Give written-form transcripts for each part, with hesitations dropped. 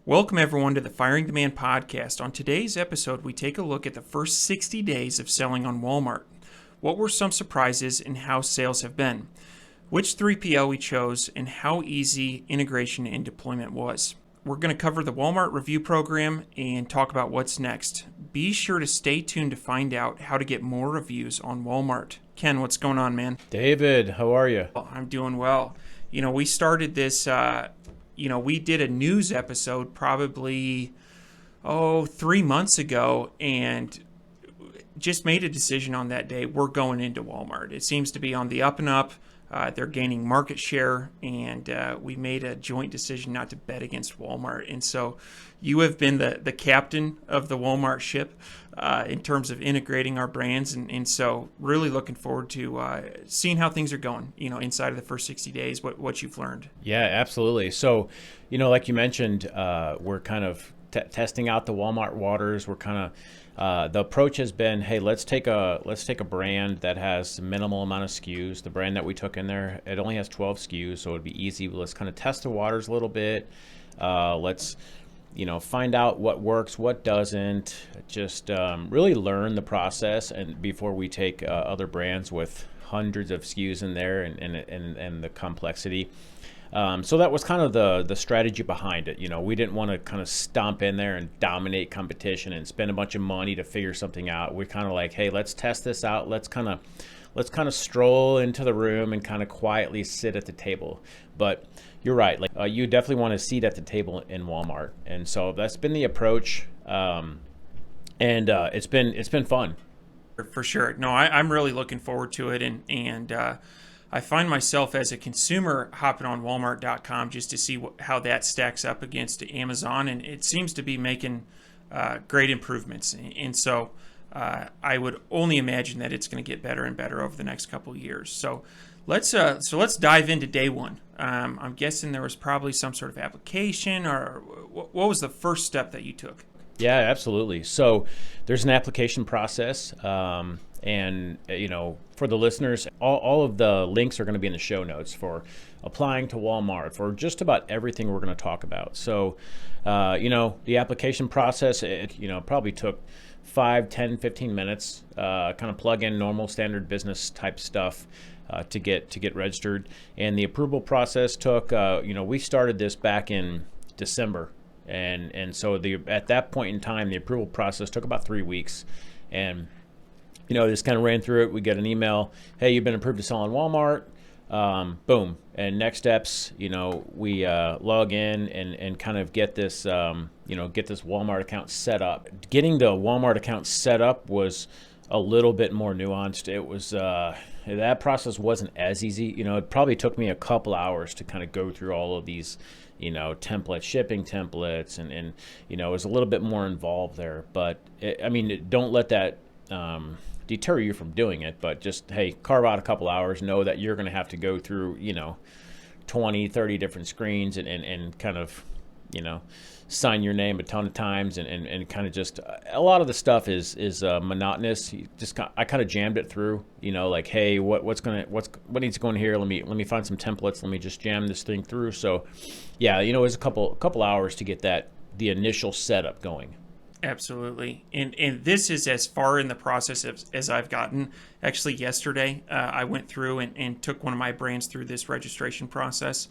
Welcome, everyone, to the Firing the Man podcast. On today's episode, we take a look at the first 60 days of selling on Walmart. What were some surprises and how sales have been? Which 3PL we chose and how easy integration and deployment was. We're going to cover the Walmart review program and talk about what's next. Be sure to stay tuned to find out how to get more reviews on Walmart. Ken, what's going on, man? David, how are you? I'm doing well. We started this... we did a news episode probably, 3 months ago and just made a decision on that day. We're going into Walmart. It seems to be on the up and up. They're gaining market share, and we made a joint decision not to bet against Walmart. And so you have been the captain of the Walmart ship in terms of integrating our brands. And so really looking forward to seeing how things are going, inside of the first 60 days, what you've learned. Yeah, absolutely. So, like you mentioned, we're kind of testing out the Walmart waters. We're kind of the approach has been, hey, let's take a brand that has minimal amount of SKUs. The brand that we took in there, it only has 12 SKUs, so it'd be easy. Let's kind of test the waters a little bit. Let's find out what works, what doesn't. Just really learn the process, and before we take other brands with hundreds of SKUs in there and the complexity. So that was kind of the strategy behind it. We didn't want to kind of stomp in there and dominate competition and spend a bunch of money to figure something out. We're kind of like, hey, let's test this out. Let's kind of stroll into the room and kind of quietly sit at the table. But you're right. You definitely want a seat at the table in Walmart, and so that's been the approach. And it's been fun. For sure. No, I'm really looking forward to it, and I find myself as a consumer hopping on Walmart.com just to see how that stacks up against Amazon, and it seems to be making great improvements. And so I would only imagine that it's going to get better and better over the next couple of years. So let's dive into day one. I'm guessing there was probably some sort of application, or what was the first step that you took? Yeah, absolutely. So there's an application process. And, for the listeners, all of the links are going to be in the show notes for applying to Walmart, for just about everything we're going to talk about. So, the application process, it probably took 5, 10, 15 minutes, kind of plug in normal standard business type stuff to get registered. And the approval process took, we started this back in December. And so at that point in time, the approval process took about 3 weeks. And just kind of ran through it. We get an email, hey, you've been approved to sell on Walmart. Boom. And next steps, we log in and kind of get this, get this Walmart account set up. Getting the Walmart account set up was a little bit more nuanced. It was, that process wasn't as easy. It probably took me a couple hours to kind of go through all of these, shipping templates, and it was a little bit more involved there. But, don't let that deter you from doing it, but just, hey, carve out a couple hours, know that you're going to have to go through 20, 30 different screens and kind of sign your name a ton of times, and kind of just a lot of the stuff is monotonous. I kind of jammed it through, hey, what needs to go in here, let me find some templates, let me just jam this thing through. So yeah, it was a couple hours to get the initial setup going. Absolutely. And this is as far in the process as I've gotten. Actually, yesterday, I went through and took one of my brands through this registration process.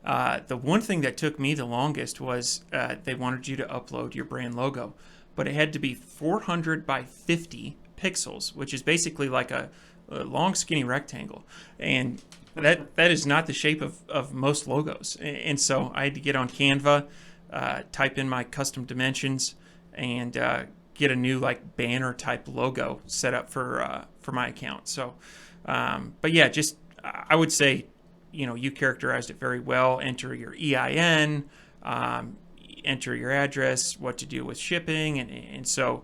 The one thing that took me the longest was they wanted you to upload your brand logo, but it had to be 400 by 50 pixels, which is basically like a long, skinny rectangle. And that is not the shape of most logos. And so I had to get on Canva, type in my custom dimensions, and get a new banner type logo set up for my account. So, but yeah, just I would say, you characterized it very well. Enter your EIN, enter your address, what to do with shipping, and so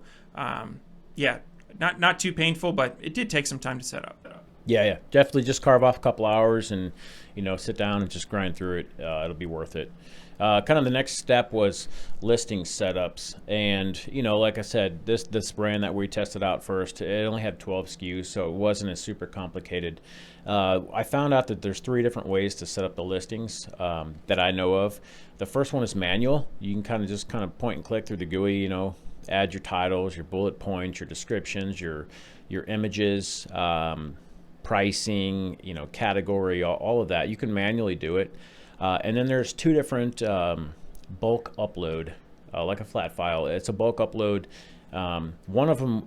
yeah, not too painful, but it did take some time to set up. Yeah, definitely just carve off a couple hours and sit down and just grind through it. It'll be worth it. kind of the next step was listing setups, and like I said, this brand that we tested out first, it only had 12 SKUs, so it wasn't as super complicated. I found out that there's 3 different ways to set up the listings that I know of. The first one is manual. You can just point and click through the GUI, add your titles, your bullet points, your descriptions, your images, pricing, category, all of that. You can manually do it. And then there's 2 different bulk upload, like a flat file. It's a bulk upload. One of them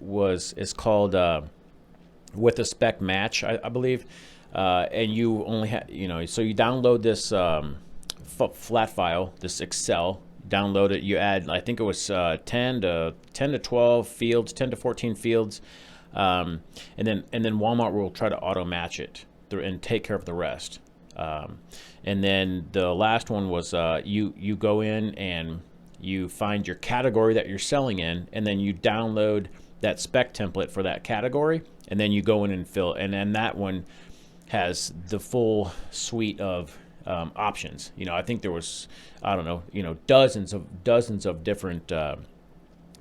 is called with a spec match, I believe. And you only have, so you download this flat file, this Excel. Download it. You add, I think it was 10 to 12 fields, 10 to 14 fields, and then Walmart will try to auto match it and take care of the rest. And then the last one was you go in and you find your category that you're selling in, and then you download that spec template for that category, and then you go in and fill. And then that one has the full suite of options. I think there was, I don't know, dozens of different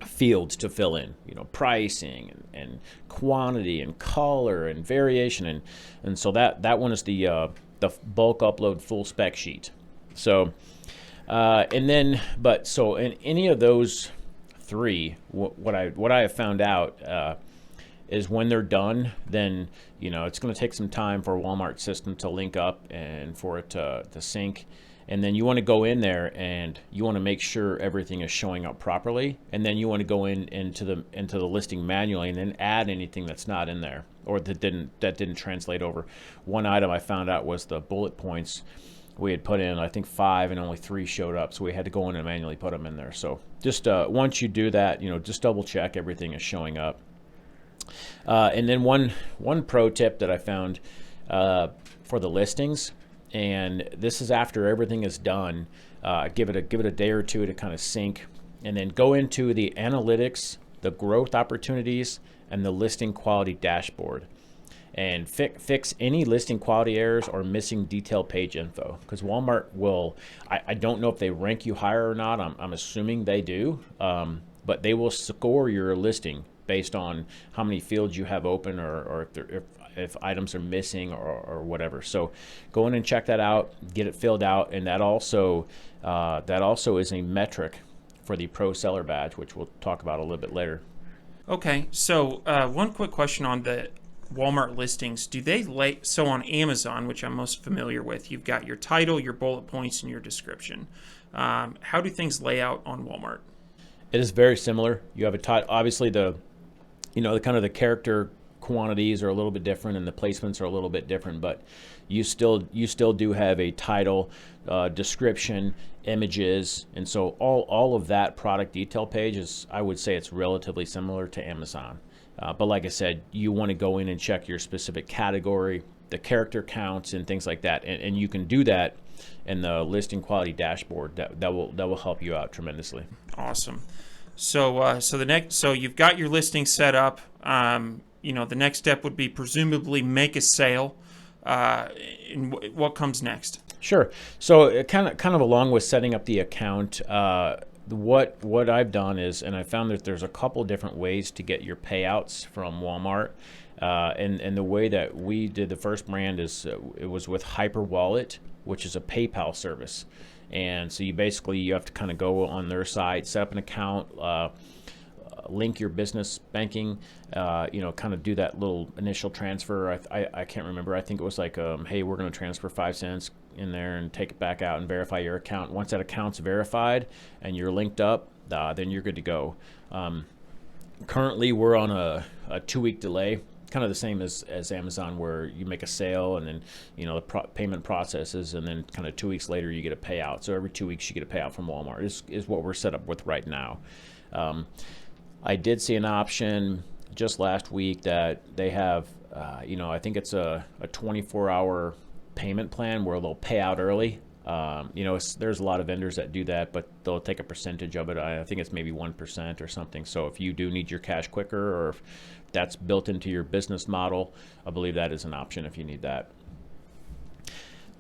fields to fill in. Pricing and quantity and color and variation, and so that one is the bulk upload full spec sheet. So so in any of those 3, what I have found out is when they're done, then it's going to take some time for Walmart system to link up and for it to sync. And then you want to go in there and you want to make sure everything is showing up properly. And then you want to go into the listing manually and then add anything that's not in there or that didn't translate over. One item I found out was the bullet points. We had put in, I think, 5 and only 3 showed up, so we had to go in and manually put them in there. So just once you do that, just double check everything is showing up. And then one pro tip that I found for the listings, and this is after everything is done, give it a day or 2 to kind of sync, and then go into the analytics, the growth opportunities, and the listing quality dashboard, and fix any listing quality errors or missing detailed page info. Because Walmart will, I don't know if they rank you higher or not. I'm assuming they do, but they will score your listing based on how many fields you have open or if items are missing or whatever. So go in and check that out, get it filled out, and that also is a metric for the Pro Seller Badge, which we'll talk about a little bit later. Okay, so one quick question on the Walmart listings. Do they so on Amazon, which I'm most familiar with, you've got your title, your bullet points, and your description. How do things lay out on Walmart? It is very similar. You have a title. Obviously, the kind of the character quantities are a little bit different and the placements are a little bit different, but you still do have a title, description, images, and so all of that product detail page is, I would say, it's relatively similar to Amazon. But like I said, you want to go in and check your specific category, the character counts, and things like that, and you can do that in the listing quality dashboard. That will help you out tremendously. Awesome. So you've got your listing set up. The next step would be presumably make a sale. And what comes next? Sure. So kind of along with setting up the account, what I've done is, and I found that there's a couple different ways to get your payouts from Walmart. And the way that we did the first brand is it was with Hyperwallet, which is a PayPal service. And so you have to kind of go on their site, set up an account, link your business banking, kind of do that little initial transfer. I can't remember. I think it was like, hey, we're going to transfer 5 cents in there and take it back out and verify your account. Once that account's verified and you're linked up, then you're good to go. Currently, we're on a 2-week delay. Kind of the same as Amazon, where you make a sale and then the payment processes, and then kind of 2 weeks later you get a payout. So every 2 weeks you get a payout from Walmart is what we're set up with right now. I did see an option just last week that they have, I think it's a 24-hour payment plan where they'll pay out early. There's a lot of vendors that do that, but they'll take a percentage of it. I think it's maybe 1% or something. So if you do need your cash quicker, or if that's built into your business model, I believe that is an option if you need that.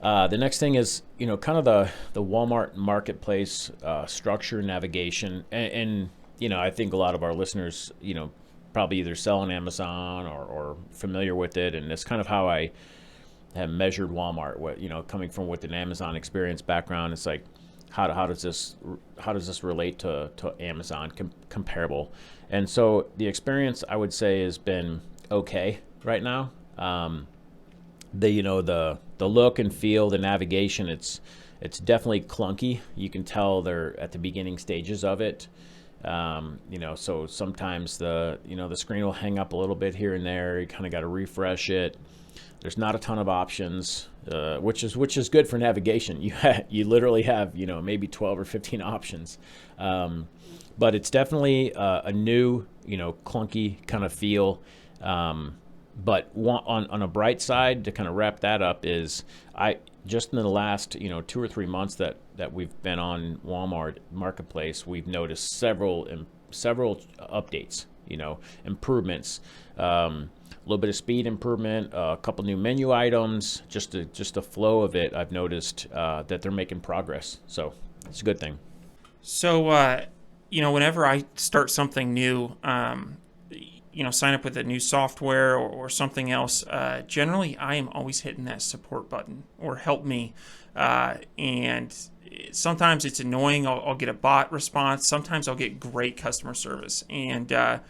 The next thing is, kind of the Walmart marketplace structure, navigation, and I think a lot of our listeners, probably either sell on Amazon or familiar with it, and it's kind of how I have measured Walmart. What coming from with an Amazon experience background, it's like how does this relate to Amazon comparable? And so the experience, I would say, has been okay right now. The look and feel, the navigation, it's definitely clunky. You can tell they're at the beginning stages of it. So sometimes the screen will hang up a little bit here and there. You kind of got to refresh it. There's not a ton of options, which is good for navigation. You literally have maybe 12 or 15 options, but it's definitely a new clunky kind of feel. But on a bright side, to kind of wrap that up, is just in the last 2 or 3 months that we've been on Walmart Marketplace, we've noticed several updates, improvements, a little bit of speed improvement, a couple new menu items, just the flow of it. I've noticed that they're making progress, so it's a good thing. So, whenever I start something new, sign up with a new software or something else, generally I am always hitting that support button or help me. And sometimes it's annoying. I'll get a bot response. Sometimes I'll get great customer service. And have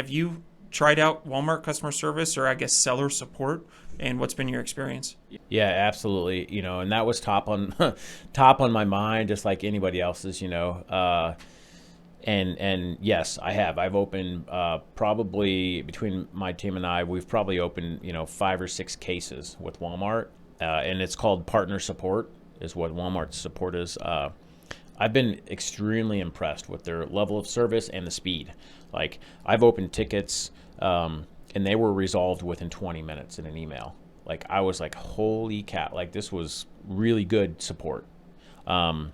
you tried out Walmart customer service, or I guess seller support? And what's been your experience? Yeah, absolutely. And that was top on my mind, just like anybody else's. And yes, I have. I've opened probably, between my team and I, we've probably opened 5 or 6 cases with Walmart, and it's called partner support, is what Walmart's support is. I've been extremely impressed with their level of service and the speed. Like, I've opened tickets, and they were resolved within 20 minutes in an email. Like, I was like, holy cat! Like, this was really good support. And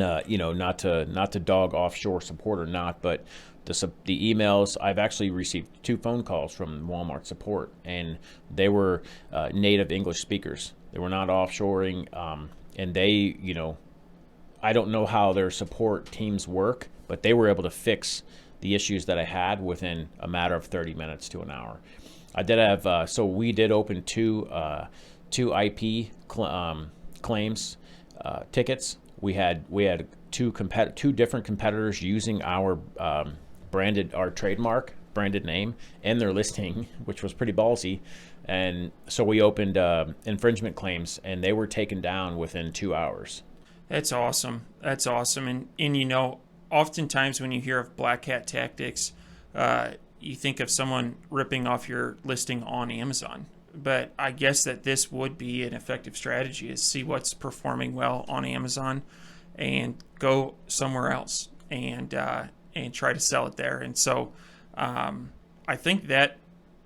not to dog offshore support or not, but the emails, I've actually received 2 phone calls from Walmart support, and they were native English speakers. They were not offshoring, and they, I don't know how their support teams work, but they were able to fix the issues that I had within a matter of 30 minutes to an hour. I did have, so we did open two IP claims tickets. We had two different competitors using our our trademark branded name and their listing, which was pretty ballsy. And so we opened infringement claims, and they were taken down within 2 hours. That's awesome. That's awesome. And oftentimes when you hear of black hat tactics, you think of someone ripping off your listing on Amazon. But I guess that this would be an effective strategy, is see what's performing well on Amazon and go somewhere else and try to sell it there. And so I think that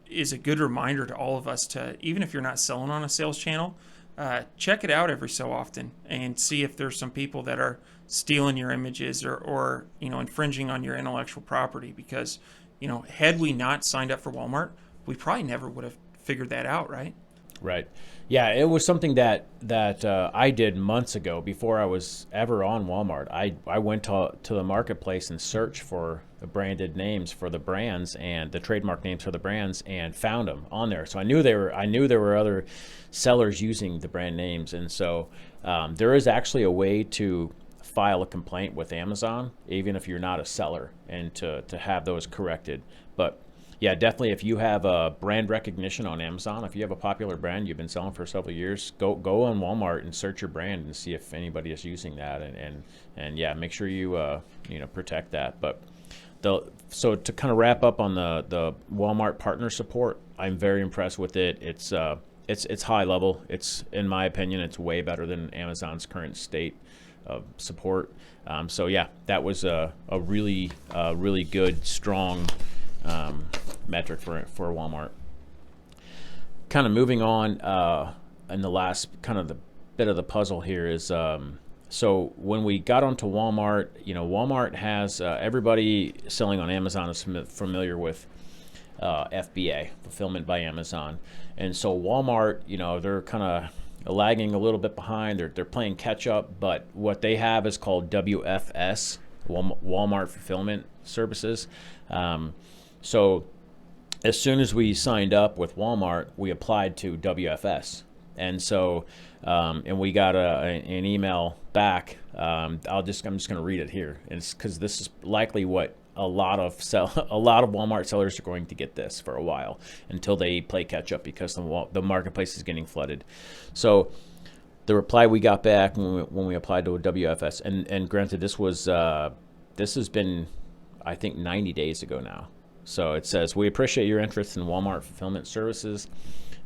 is a good reminder to all of us to, even if you're not selling on a sales channel, check it out every so often and see if there's some people that are stealing your images or infringing on your intellectual property. Because had we not signed up for Walmart, we probably never would have figured that out, right? Right. Yeah, it was something that I did months ago before I was ever on Walmart. I went to the marketplace and searched for the branded names for the brands and the trademark names for the brands, and found them on there. So I knew there were other sellers using the brand names, and so there is actually a way to file a complaint with Amazon, even if you're not a seller, and to have those corrected. But yeah, definitely, if you have a brand recognition on Amazon, if you have a popular brand you've been selling for several years, go on Walmart and search your brand and see if anybody is using that, and yeah, make sure you protect that. But so to kind of wrap up on the Walmart partner support, I'm very impressed with it. It's high level. It's, in my opinion, it's way better than Amazon's current state of support. So yeah, that was a really good, strong metric for Walmart. Kind of moving on, and the last kind of the bit of the puzzle here is, so when we got onto Walmart, Walmart has everybody selling on Amazon is familiar with FBA, Fulfillment by Amazon. And so Walmart, they're kind of lagging a little bit behind. They're playing catch up, but what they have is called WFS, Walmart Fulfillment Services. So as soon as we signed up with Walmart, we applied to WFS. And so, and we got an email back. I'm just going to read it here. It's because this is likely what a lot of Walmart sellers are going to get this for a while until they play catch up, because the marketplace is getting flooded. So the reply we got back when we applied to a WFS, and granted, this has been, I think, 90 days ago now. So it says, we appreciate your interest in Walmart fulfillment services.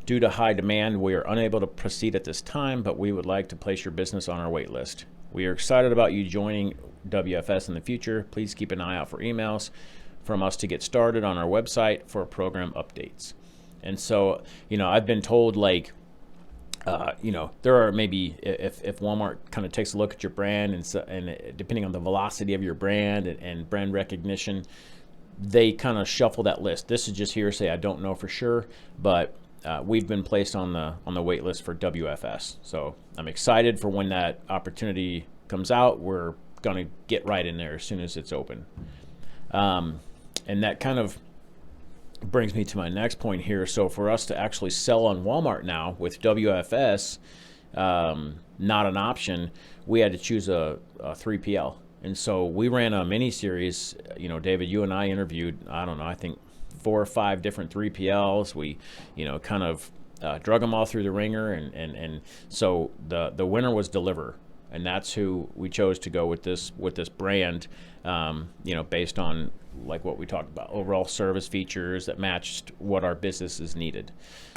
Due to high demand, we are unable to proceed at this time, but we would like to place your business on our wait list. We are excited about you joining WFS in the future. Please keep an eye out for emails from us to get started on our website for program updates. And so, I've been told, there are maybe, if Walmart kind of takes a look at your brand and depending on the velocity of your brand and brand recognition, they kind of shuffle that list. This is just hearsay. I don't know for sure, but we've been placed on the wait list for WFS. So I'm excited for when that opportunity comes out. We're going to get right in there as soon as it's open. And that kind of brings me to my next point here. So for us to actually sell on Walmart now with WFS not an option, we had to choose a 3PL. And so we ran a mini series. David, you and I interviewed, I think 4 or 5 different 3PLs. We, kind of drug them all through the ringer, and so the winner was Deliver, and that's who we chose to go with this brand. Based on like what we talked about, overall service features that matched what our businesses needed.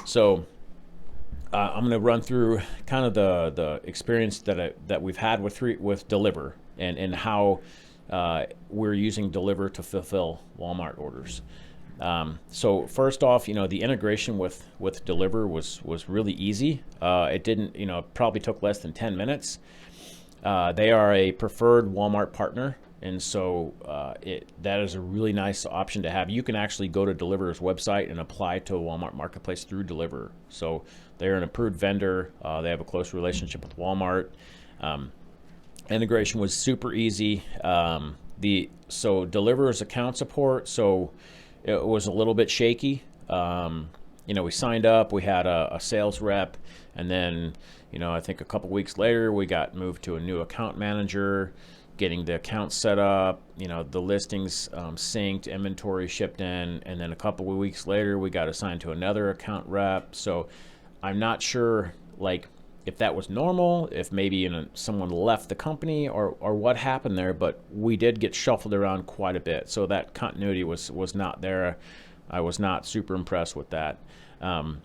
So I'm going to run through kind of the experience that we've had with Deliver and how we're using Deliver to fulfill Walmart orders. So first off, the integration with Deliver was really easy. It didn't, probably took less than 10 minutes. They are a preferred Walmart partner, and so that is a really nice option to have. You can actually go to Deliver's website and apply to a Walmart marketplace through Deliver. So they're an approved vendor. They have a close relationship with Walmart. Integration was super easy. So Deliver's account support, so it was a little bit shaky. We signed up, we had a sales rep, and then, I think a couple weeks later, we got moved to a new account manager, getting the account set up, the listings synced, inventory shipped in, and then a couple of weeks later, we got assigned to another account rep. So I'm not sure, if that was normal, if maybe someone left the company or what happened there, but we did get shuffled around quite a bit. So that continuity was not there. I was not super impressed with that. And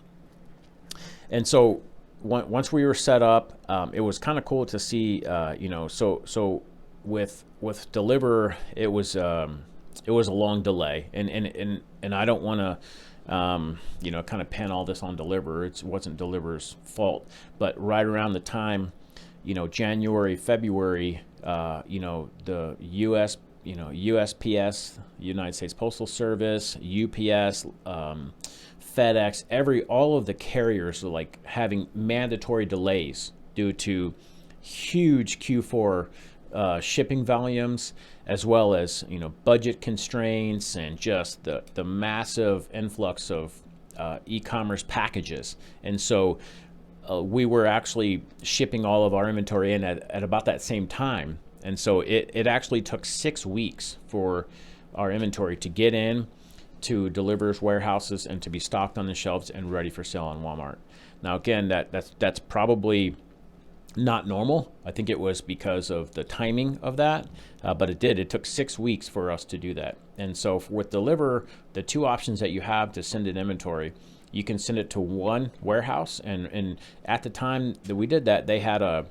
so once we were set up, it was kind of cool to see, so with Deliver, it was a long delay, and I don't want to, kind of pin all this on Deliver. It wasn't Deliver's fault, but right around the time, January, February, the U.S., USPS, United States Postal Service, UPS, FedEx, all of the carriers are having mandatory delays due to huge Q4 shipping volumes, as well as budget constraints and just the massive influx of e-commerce packages. And so we were actually shipping all of our inventory in at about that same time. And so it actually took 6 weeks for our inventory to get in to Deliver's warehouses and to be stocked on the shelves and ready for sale on Walmart. Now again, that's probably not normal. I think it was because of the timing of that, but it took 6 weeks for us to do that. And so with Deliver, the 2 options that you have to send an inventory, you can send it to one warehouse, and at the time that we did that, they had a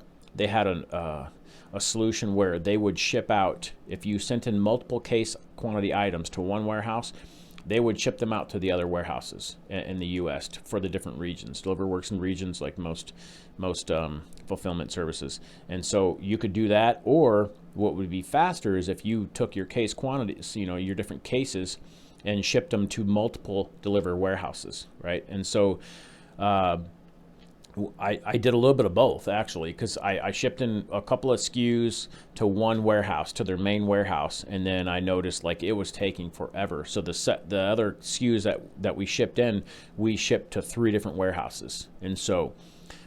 solution where they would ship out, if you sent in multiple case quantity items to one warehouse, they would ship them out to the other warehouses in the U.S. for the different regions. Deliver works in regions like most fulfillment services. And so you could do that, or what would be faster is if you took your case quantities, your different cases, and shipped them to multiple deliver warehouses, right? And so I did a little bit of both, actually, because I shipped in a couple of SKUs to one warehouse, to their main warehouse, and then I noticed like it was taking forever. So the other SKUs that we shipped in, we shipped to 3 different warehouses. And so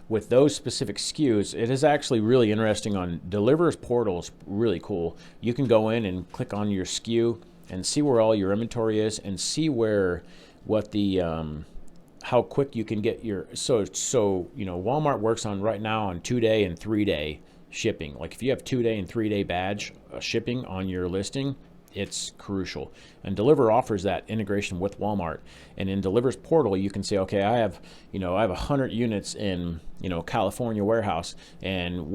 with those specific SKUs, it is actually really interesting. On Deliver's portal is really cool. You can go in and click on your SKU and see where all your inventory is, and see what the how quick you can get your Walmart works on right now on 2-day and 3-day shipping. Like if you have 2-day and 3-day badge shipping on your listing, it's crucial. And Deliver offers that integration with Walmart. And in Deliver's portal, you can say, okay, I have 100 units in California warehouse, and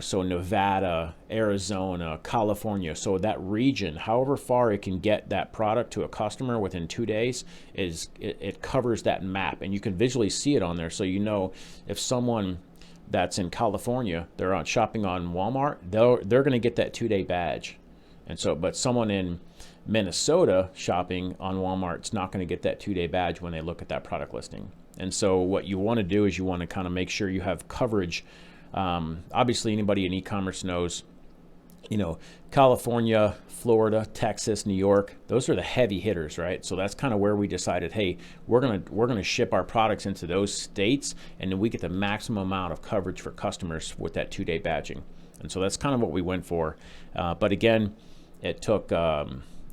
so Nevada, Arizona, California. So that region, however far it can get that product to a customer within 2 days, it covers that map, and you can visually see it on there. So if someone that's in California, they're on shopping on Walmart, they're going to get that 2-day badge. And so, but someone in Minnesota shopping on Walmart's not going to get that 2-day badge when they look at that product listing. And so what you want to do is you want to kind of make sure you have coverage. Obviously, anybody in e-commerce knows, California, Florida, Texas, New York, those are the heavy hitters, right? So that's kind of where we decided, hey, we're gonna ship our products into those states, and then we get the maximum amount of coverage for customers with that 2-day badging. And so that's kind of what we went for. But again, it took,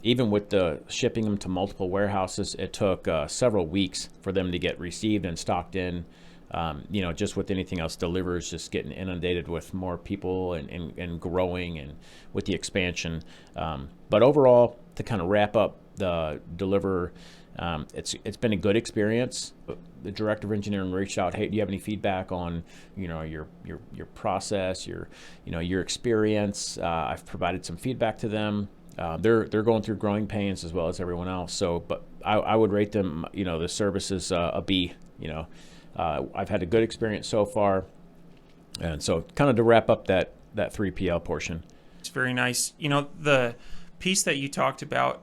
even with the shipping them to multiple warehouses, it took several weeks for them to get received and stocked in. Just with anything else, Deliver's just getting inundated with more people and growing, and with the expansion. But overall, to kind of wrap up the Deliver, it's been a good experience. The director of engineering reached out, hey, do you have any feedback on your process, your experience? I've provided some feedback to them. They're going through growing pains as well as everyone else. So, but I would rate them, the service is a B. I've had a good experience so far. And so kind of to wrap up that 3PL portion. It's very nice. The piece that you talked about,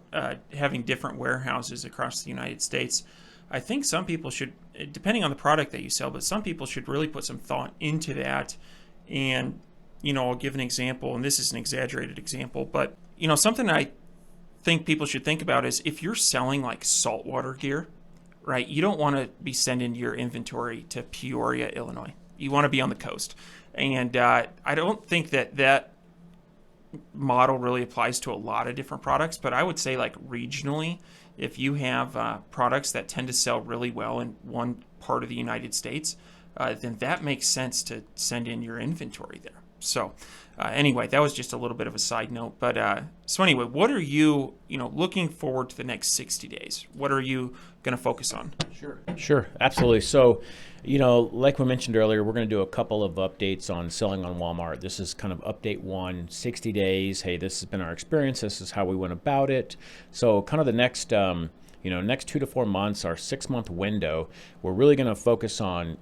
having different warehouses across the United States, I think some people should, depending on the product that you sell, but some people should really put some thought into that. And, I'll give an example, and this is an exaggerated example, but, something I think people should think about is if you're selling like saltwater gear, right, you don't want to be sending your inventory to Peoria, Illinois. You want to be on the coast. And I don't think that model really applies to a lot of different products, but I would say like regionally, if you have products that tend to sell really well in one part of the United States, then that makes sense to send in your inventory there. So anyway, that was just a little bit of a side note. But so anyway, what are you, looking forward to the next 60 days? What are you going to focus on? Sure, absolutely. So, like we mentioned earlier, we're going to do a couple of updates on selling on Walmart. This is kind of update 1, 60 days. Hey, this has been our experience. This is how we went about it. So kind of the next, next 2 to 4 months, our 6-month window, we're really going to focus on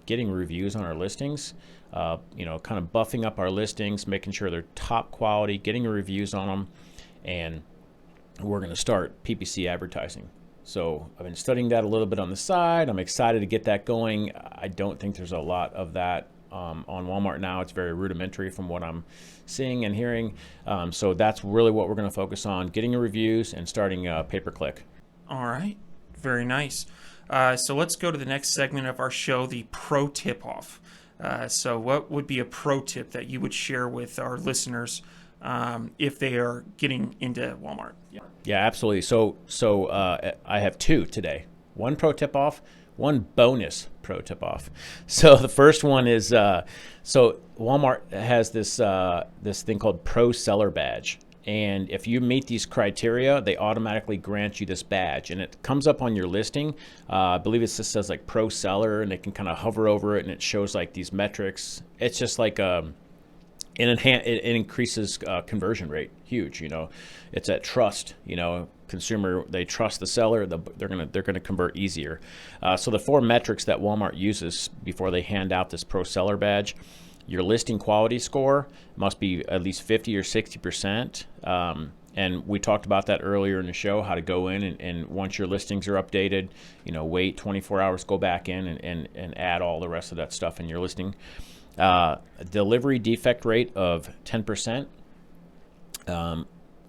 getting reviews on our listings, kind of buffing up our listings, making sure they're top quality, getting reviews on them, and we're going to start PPC advertising. So I've been studying that a little bit on the side. I'm excited to get that going. I don't think there's a lot of that on Walmart now. It's very rudimentary from what I'm seeing and hearing. So that's really what we're going to focus on, getting reviews and starting pay-per-click. All right. Very nice. So let's go to the next segment of our show, the pro tip off. So what would be a pro tip that you would share with our listeners if they are getting into Walmart? Yeah, absolutely. So I have 2 today. One pro tip off, one bonus pro tip off. So the first one is, so Walmart has this thing called Pro Seller Badge. And if you meet these criteria, they automatically grant you this badge. And it comes up on your listing. I believe it just says like Pro Seller, and they can kind of hover over it, and it shows like these metrics. It's just like it increases conversion rate, huge. It's at trust. Consumer, they trust the seller. They're gonna convert easier. So the 4 metrics that Walmart uses before they hand out this Pro Seller Badge: your listing quality score must be at least 50 or 60%. And we talked about that earlier in the show, how to go in and once your listings are updated, wait 24 hours, go back in and add all the rest of that stuff in your listing. Delivery defect rate of 10%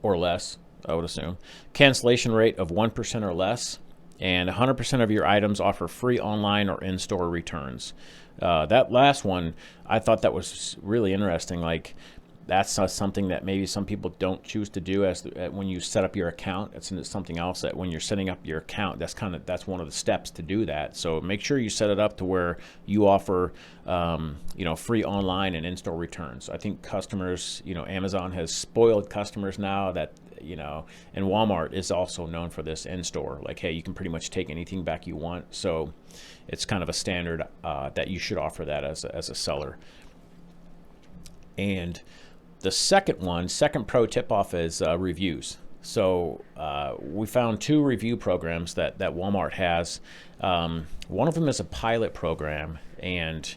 or less, I would assume. Cancellation rate of 1% or less. And 100% of your items offer free online or in-store returns. That last one, I thought that was really interesting. Like, that's something that maybe some people don't choose to do when you set up your account. It's something else that when you're setting up your account, that's one of the steps to do that. So make sure you set it up to where you offer free online and in-store returns. I think customers, Amazon has spoiled customers now that and Walmart is also known for this in-store. Like, hey, you can pretty much take anything back you want. So it's kind of a standard that you should offer that as a seller. And the second pro tip off is reviews. So we found 2 review programs that Walmart has. One of them is a pilot program, and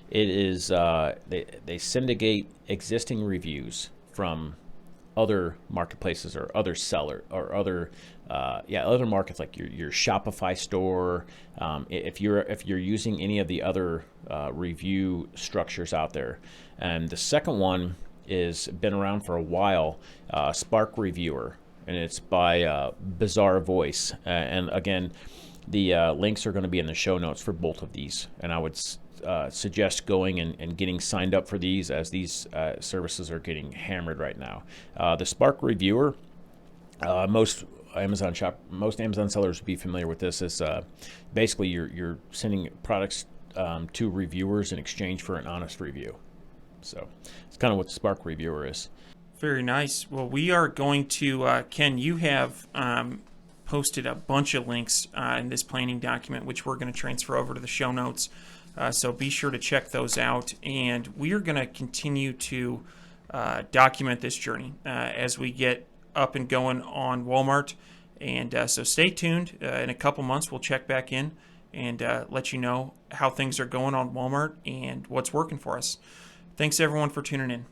it is they syndicate existing reviews from other marketplaces or other seller or other markets, like your Shopify store. If you're using any of the other review structures out there. And the second one is been around for a while, Spark Reviewer, and it's by Bizarre Voice. And again, the links are going to be in the show notes for both of these. And I would suggest going and getting signed up for these, as these services are getting hammered right now. The Spark Reviewer, most Amazon sellers would be familiar with this. Is basically you're sending products to reviewers in exchange for an honest review. So it's kind of what the Spark Reviewer is. Very nice. Well, we are going to, Ken, you have posted a bunch of links in this planning document, which we're going to transfer over to the show notes. So be sure to check those out. And we are going to continue to document this journey as we get up and going on Walmart. And so stay tuned. In a couple months, we'll check back in and let you know how things are going on Walmart and what's working for us. Thanks, everyone, for tuning in.